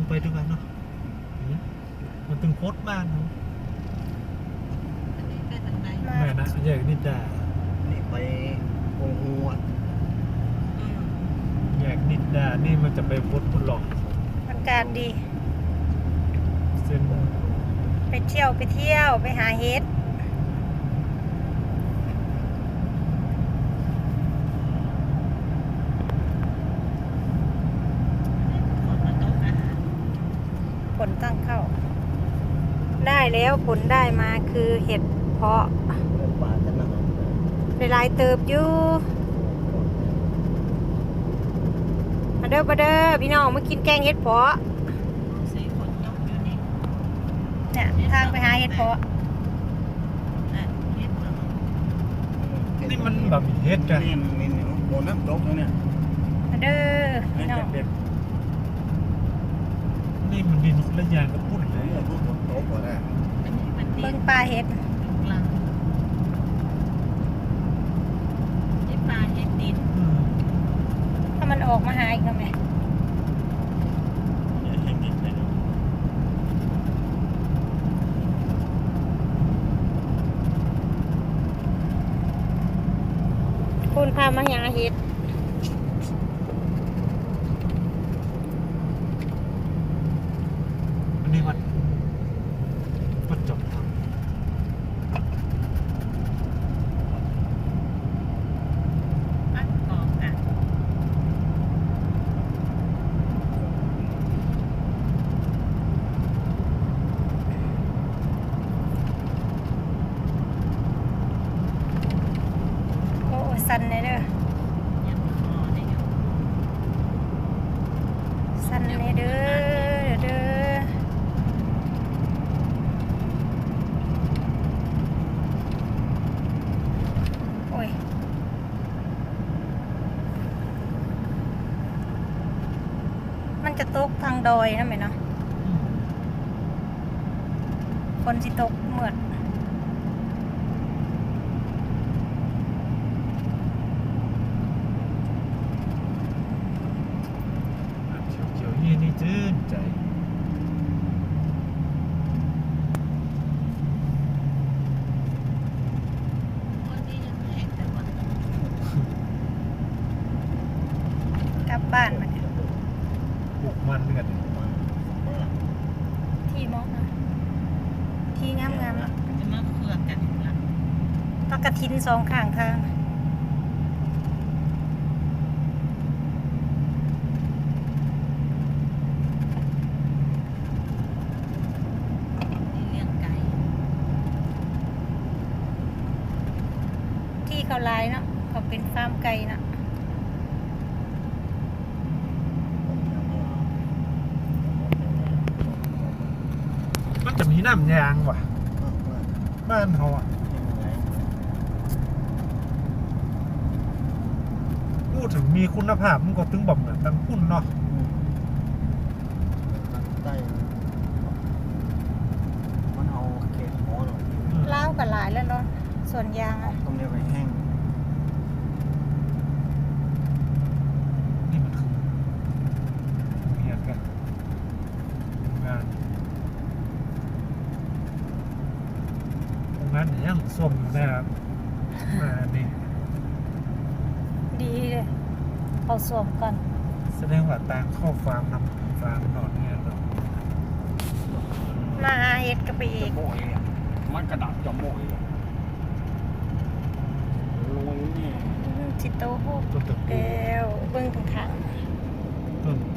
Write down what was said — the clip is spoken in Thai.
งไปด้วยกันเนาะมันตึงโคตรบ้านเนาะ อันนี้ไปทางไหน แม่นะแยกนิดดา นี่ไปโอ้โห แยกนิดดานี่มันจะไปพุทธหลอก อากาศดี เส้น ไปเที่ยวไปหาเฮ็ด คนมาตกอาหาร ผลตั้งเข้า ได้แล้วผลได้มาคือเห็ดเพาะ เรื่องป่าจะนั่ง ได้หลายเติบอยู่มาเด้อพี่น้องมากินแกงเห็ดเพาะ สีคนยกอยู่นี่ เนี่ยทางไปหาเห็ดเพาะ นะเฮ็ดเหรอ นี่มันแบบเฮ็ดกัน นี่นี่โดนน้ำตกแล้วเนี่ย มาเด้อ นี่ พี่น้อง เด็ก นี่มันดินคนละอย่างกับพุ่นเลย ๆรู้ฝนตกกว่าได้ อันนี้มันดิ เบิ่ น งปลาเห็ด กลางนี่ปลาเฮ็ดดิน ถ้ามันออกมาหาอีกทำไมคุณพามาหาเห็ด อันนี้มันจบ ปักกองอ่ะ โอ้สันเลยเด้อ ยังพอได้อยู่ สันเลยเด้อโอ้ยมันจะตกทางดอยนะไหมเนาะคนสิตกเหมือน เขียวๆนี่จื้นใจ คนที่ยังแห้งแต่ว่าก ลับบ้านมัน ปลูกมันกัน ที่มองนะที่งามๆเนาะ จะมาเคือกกันอีกแล้ว ปลากระทินสองข้างทาง นี่เลี้ยงไก่ ที่เขาลายเนาะเขาเป็นฟาร์มไก่เนาะ มันจะมีน้ำยางว่ะบ้านเขาอ่ะพูดถึงมีคุณภาพมันก็ถึงแบบเหมือนดังพุ่นเนาะ ใต้มันเอาเขตหมอหรอก เล้าวกับหลายแล้วเนาะส่วนยางอะ ตรงนี้ไปแห้ง นี่มันคือเฮียกันงานงานยังส้มอยู่นะครับนี่ ดีเลยเอาสวมก่อน แสดงว่าต่างเข้าฟาร์มนำฟาร์มนอนเนี่ยเนาะ มาหาเห็ดก็ไปอีก โม่เนี่ยมันกระดับจะโม่เลยลงนี่ สิโตโหก ต้นตะกู แล้วเบิ่งทาง ต้นต